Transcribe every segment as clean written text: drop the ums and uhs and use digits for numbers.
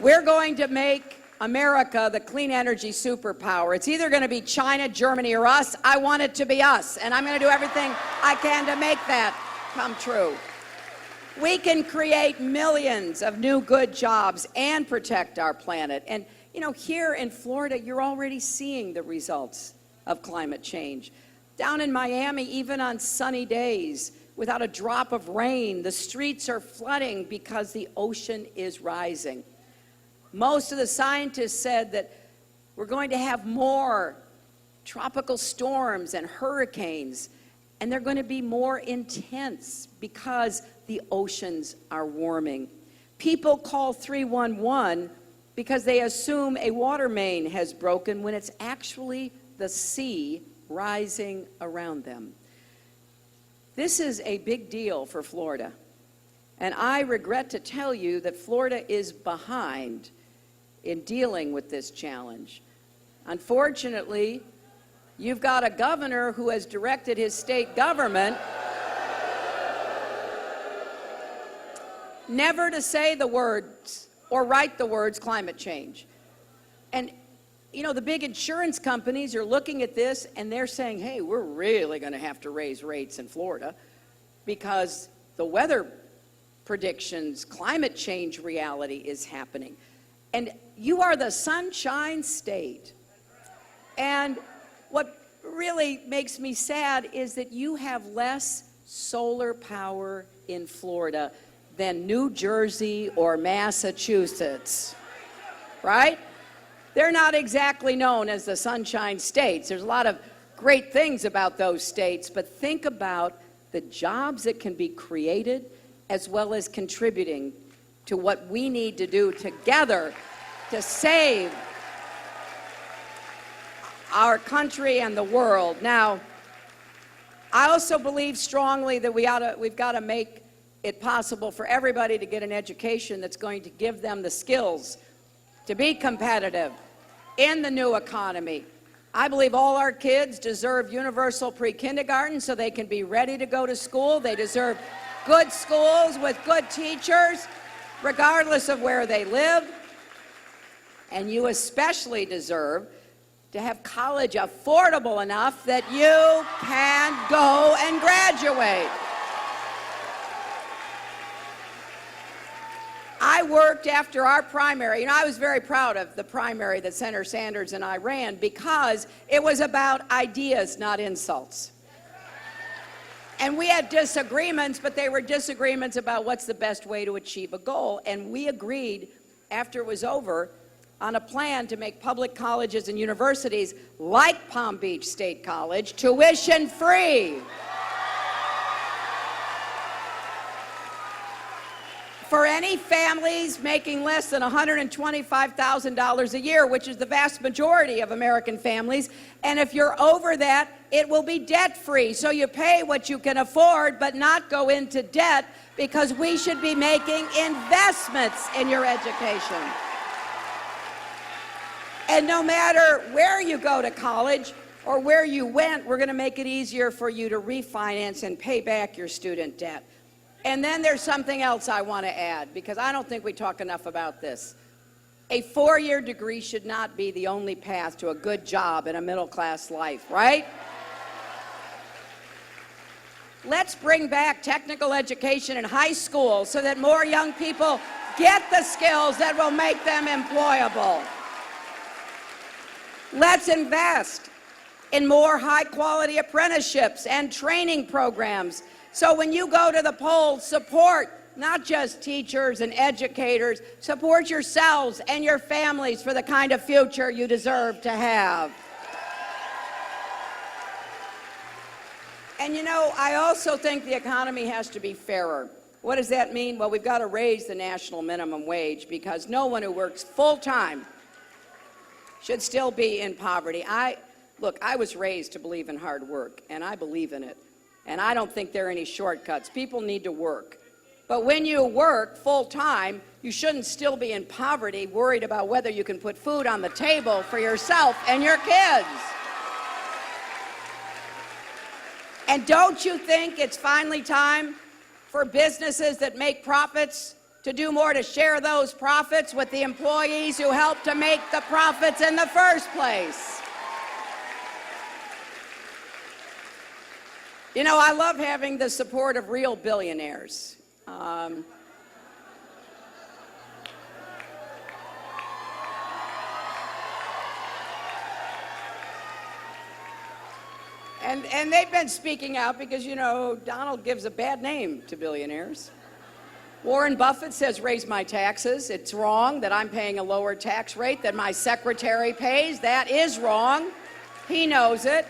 We're going to make America the clean energy superpower. It's either going to be China, Germany, or us. I want it to be us, and I'm going to do everything I can to make that come true. We can create millions of new good jobs and protect our planet. And, you know, here in Florida, you're already seeing the results of climate change. Down in Miami, even on sunny days, without a drop of rain, the streets are flooding because the ocean is rising. Most of the scientists said that we're going to have more tropical storms and hurricanes, and they're going to be more intense because the oceans are warming. People call 311 because they assume a water main has broken when it's actually the sea rising around them. This is a big deal for Florida, and I regret to tell you that Florida is behind in dealing with this challenge. Unfortunately, you've got a governor who has directed his state government never to say the words or write the words climate change. And, you know, the big insurance companies are looking at this and they're saying, hey, we're really going to have to raise rates in Florida because the weather predictions, climate change reality is happening. And you are the Sunshine State. And what really makes me sad is that you have less solar power in Florida than New Jersey or Massachusetts, right? They're not exactly known as the Sunshine States. There's a lot of great things about those states, but think about the jobs that can be created as well as contributing to what we need to do together to save our country and the world. Now, I also believe strongly that we've got to make it possible for everybody to get an education that's going to give them the skills to be competitive in the new economy. I believe all our kids deserve universal pre-kindergarten so they can be ready to go to school. They deserve good schools with good teachers, regardless of where they live. And you especially deserve to have college affordable enough that you can go and graduate. I worked after our primary, and I was very proud of the primary that Senator Sanders and I ran because it was about ideas, not insults. And we had disagreements, but they were disagreements about what's the best way to achieve a goal. And we agreed after it was over on a plan to make public colleges and universities like Palm Beach State College tuition-free. For any families making less than $125,000 a year, which is the vast majority of American families, and if you're over that, it will be debt-free. So you pay what you can afford, but not go into debt, because we should be making investments in your education. And no matter where you go to college or where you went, we're going to make it easier for you to refinance and pay back your student debt. And then there's something else I want to add, because I don't think we talk enough about this. A four-year degree should not be the only path to a good job in a middle-class life, right? Let's bring back technical education in high school so that more young people get the skills that will make them employable. Let's invest in more high-quality apprenticeships and training programs. So when you go to the polls, support not just teachers and educators, support yourselves and your families for the kind of future you deserve to have. And you know, I also think the economy has to be fairer. What does that mean? Well, we've got to raise the national minimum wage, because no one who works full-time should still be in poverty. Look, I was raised to believe in hard work, and I believe in it. And I don't think there are any shortcuts. People need to work. But when you work full-time, you shouldn't still be in poverty, worried about whether you can put food on the table for yourself and your kids. And don't you think it's finally time for businesses that make profits to do more to share those profits with the employees who helped to make the profits in the first place. You know, I love having the support of real billionaires. And they've been speaking out because, you know, Donald gives a bad name to billionaires. Warren Buffett says, raise my taxes. It's wrong that I'm paying a lower tax rate than my secretary pays. That is wrong. He knows it.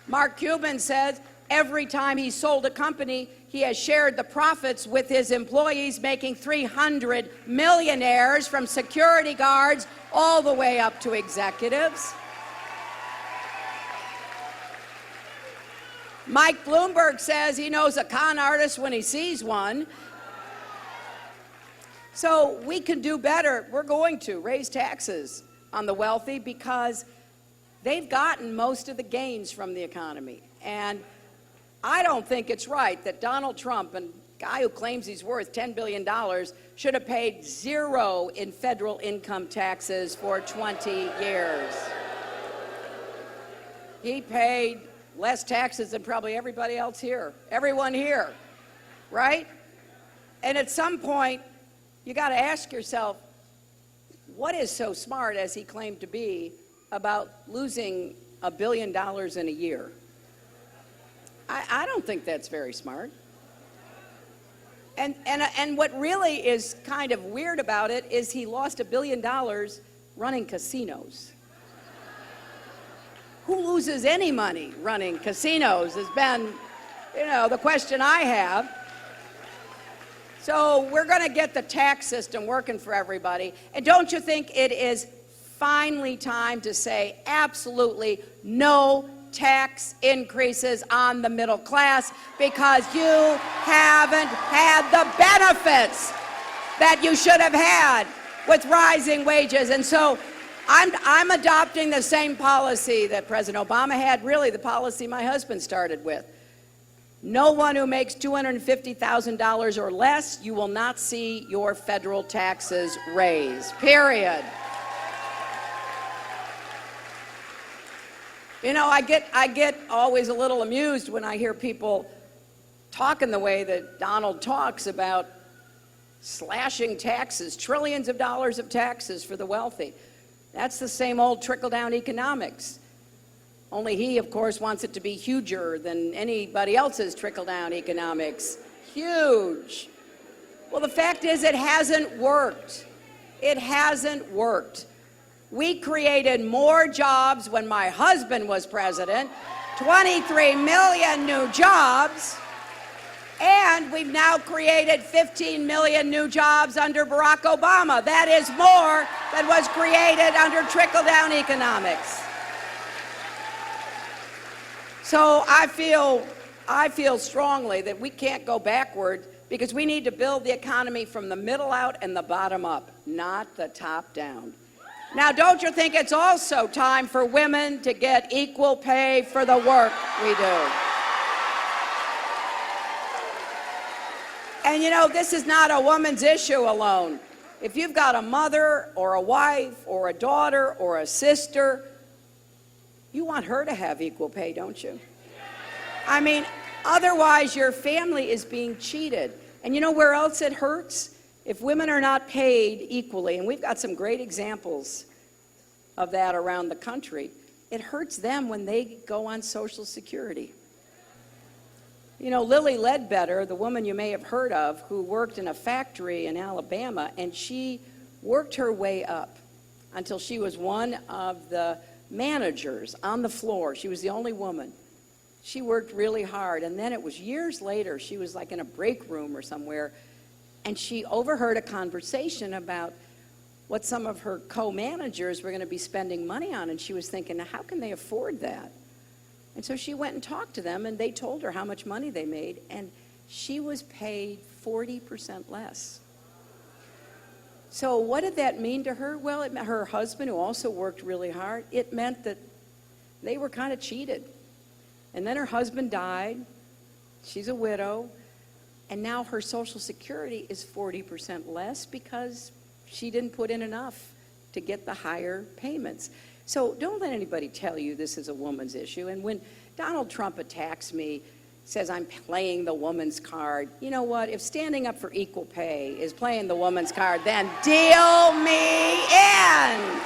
Mark Cuban says every time he sold a company, he has shared the profits with his employees, making 300 millionaires from security guards all the way up to executives. Mike Bloomberg says he knows a con artist when he sees one. So we can do better. We're going to raise taxes on the wealthy because they've gotten most of the gains from the economy. And I don't think it's right that Donald Trump, a guy who claims he's worth $10 billion, should have paid zero in federal income taxes for 20 years. He paid less taxes than probably everybody else here, everyone here, right? And at some point, you got to ask yourself, what is so smart, as he claimed to be, about losing $1 billion in a year? I don't think that's very smart. And what really is kind of weird about it is he lost $1 billion running casinos. Who loses any money running casinos has been, you know, the question I have. So we're going to get the tax system working for everybody. And don't you think it is finally time to say absolutely no tax increases on the middle class, because you haven't had the benefits that you should have had with rising wages. And so I'm adopting the same policy that President Obama had, really the policy my husband started with. No one who makes $250,000 or less, you will not see your federal taxes raised, period. You know, I get always a little amused when I hear people talking the way that Donald talks about slashing taxes, trillions of dollars of taxes for the wealthy. That's the same old trickle-down economics. Only he, of course, wants it to be huger than anybody else's trickle-down economics. Huge. Well, the fact is it hasn't worked. It hasn't worked. We created more jobs when my husband was president, 23 million new jobs, and we've now created 15 million new jobs under Barack Obama. That is more than was created under trickle-down economics. So I feel strongly that we can't go backward, because we need to build the economy from the middle out and the bottom up, not the top down. Now, don't you think it's also time for women to get equal pay for the work we do? And you know, this is not a woman's issue alone. If you've got a mother or a wife or a daughter or a sister, you want her to have equal pay, don't you? I mean, otherwise your family is being cheated. And you know where else it hurts? If women are not paid equally, and we've got some great examples of that around the country, it hurts them when they go on Social Security. You know, Lily Ledbetter, the woman you may have heard of, who worked in a factory in Alabama, and she worked her way up until she was one of the managers on the floor. She was the only woman. She worked really hard, and then it was years later, she was like in a break room or somewhere, and she overheard a conversation about what some of her co-managers were going to be spending money on, and she was thinking, how can they afford that? And so she went and talked to them, and they told her how much money they made, and she was paid 40% less. So what did that mean to her? Well, it meant her husband, who also worked really hard, it meant that they were kind of cheated. And then her husband died. She's a widow. And now her Social Security is 40% less because she didn't put in enough to get the higher payments. So don't let anybody tell you this is a woman's issue. And when Donald Trump attacks me, says I'm playing the woman's card, you know what? If standing up for equal pay is playing the woman's card, then deal me in.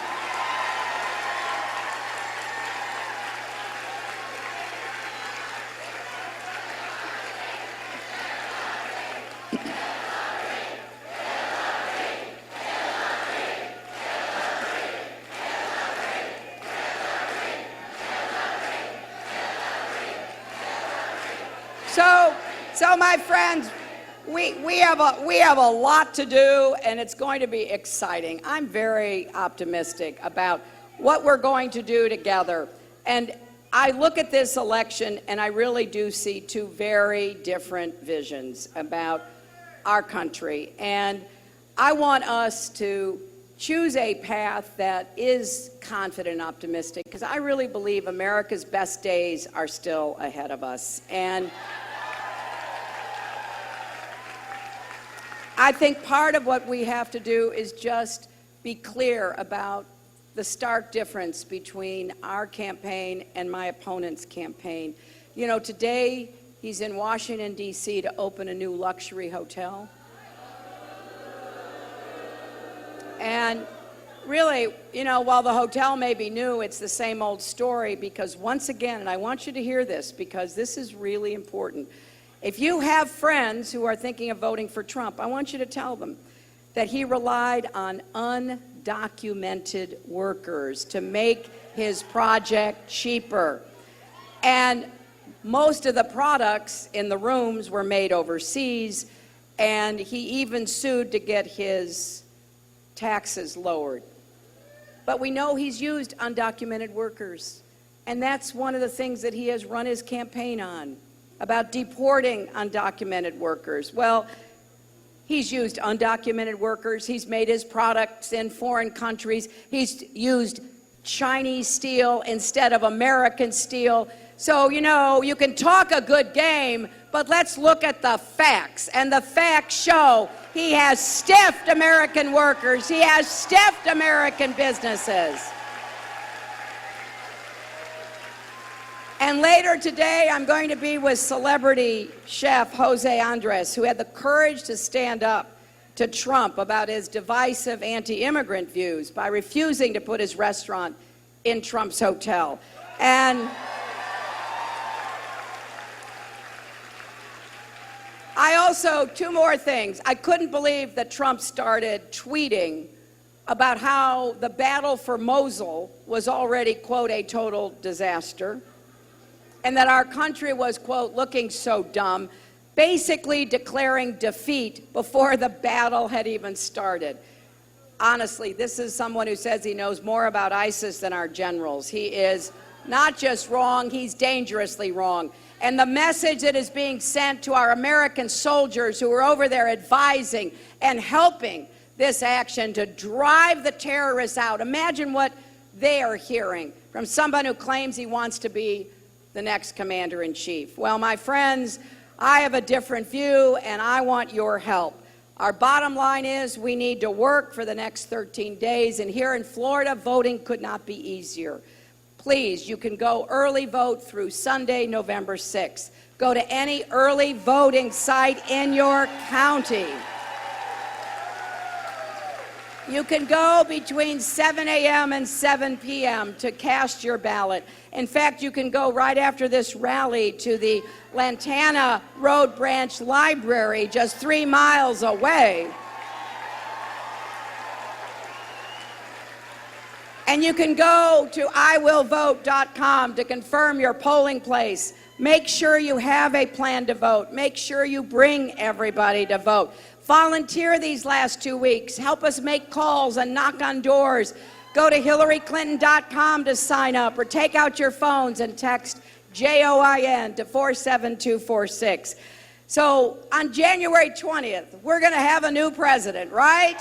So my friends, we have a lot to do, and it's going to be exciting. I'm very optimistic about what we're going to do together. And I look at this election, and I really do see two very different visions about our country. And I want us to choose a path that is confident and optimistic, because I really believe America's best days are still ahead of us. And I think part of what we have to do is just be clear about the stark difference between our campaign and my opponent's campaign. You know, today he's in Washington, D.C. to open a new luxury hotel. And really, you know, while the hotel may be new, it's the same old story, because once again, and I want you to hear this because this is really important, if you have friends who are thinking of voting for Trump, I want you to tell them that he relied on undocumented workers to make his project cheaper. And most of the products in the rooms were made overseas, and he even sued to get his taxes lowered. But we know he's used undocumented workers, and that's one of the things that he has run his campaign on, about deporting undocumented workers. Well, he's used undocumented workers. He's made his products in foreign countries. He's used Chinese steel instead of American steel. So, you know, you can talk a good game, but let's look at the facts. And the facts show he has stiffed American workers. He has stiffed American businesses. And later today, I'm going to be with celebrity chef Jose Andres, who had the courage to stand up to Trump about his divisive anti-immigrant views by refusing to put his restaurant in Trump's hotel. And I also, two more things. I couldn't believe that Trump started tweeting about how the battle for Mosul was already, quote, a total disaster, and that our country was, quote, looking so dumb, basically declaring defeat before the battle had even started. Honestly, this is someone who says he knows more about ISIS than our generals. He is not just wrong, he's dangerously wrong. And the message that is being sent to our American soldiers who are over there advising and helping this action to drive the terrorists out, imagine what they are hearing from someone who claims he wants to be the next commander-in-chief. Well, my friends, I have a different view, and I want your help. Our bottom line is we need to work for the next 13 days, and here in Florida, voting could not be easier. Please, you can go early vote through Sunday, November 6th. Go to any early voting site in your county. You can go between 7 a.m. and 7 p.m. to cast your ballot. In fact, you can go right after this rally to the Lantana Road Branch Library, just 3 miles away. And you can go to iwillvote.com to confirm your polling place. Make sure you have a plan to vote. Make sure you bring everybody to vote. Volunteer these last 2 weeks. Help us make calls and knock on doors. Go to HillaryClinton.com to sign up, or take out your phones and text JOIN to 47246. So on January 20th, we're going to have a new president, right?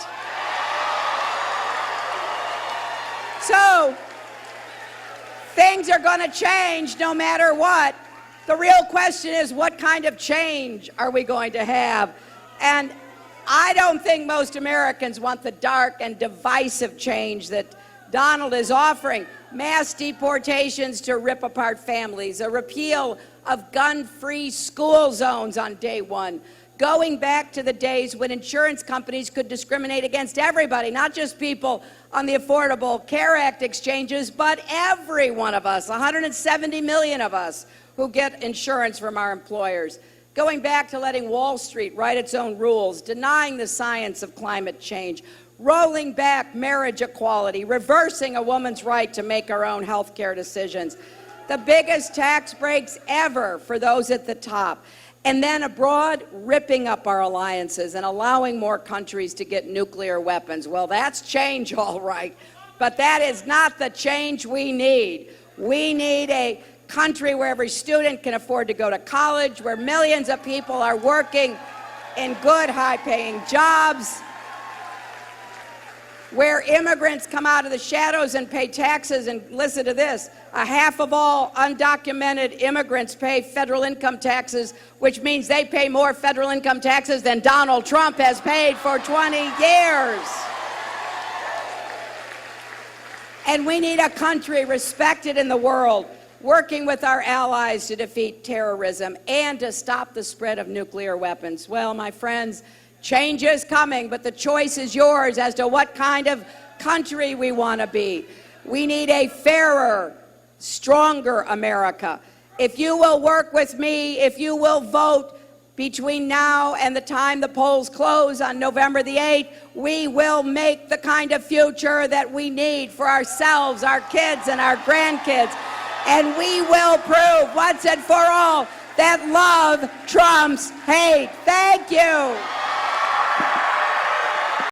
So things are going to change no matter what. The real question is, what kind of change are we going to have? And I don't think most Americans want the dark and divisive change that Donald is offering. Mass deportations to rip apart families, a repeal of gun-free school zones on day one, going back to the days when insurance companies could discriminate against everybody, not just people on the Affordable Care Act exchanges, but every one of us, 170 million of us who get insurance from our employers. Going back to letting Wall Street write its own rules, denying the science of climate change, rolling back marriage equality, reversing a woman's right to make her own health care decisions, the biggest tax breaks ever for those at the top, and then abroad, ripping up our alliances and allowing more countries to get nuclear weapons. Well, that's change, all right, but that is not the change we need. We need a country where every student can afford to go to college, where millions of people are working in good, high-paying jobs, where immigrants come out of the shadows and pay taxes. And listen to this, a half of all undocumented immigrants pay federal income taxes, which means they pay more federal income taxes than Donald Trump has paid for 20 years. And we need a country respected in the world, working with our allies to defeat terrorism and to stop the spread of nuclear weapons. Well, my friends, change is coming, but the choice is yours as to what kind of country we want to be. We need a fairer, stronger America. If you will work with me, if you will vote between now and the time the polls close on November the 8th, we will make the kind of future that we need for ourselves, our kids, and our grandkids. And we will prove once and for all that love trumps hate. Thank you.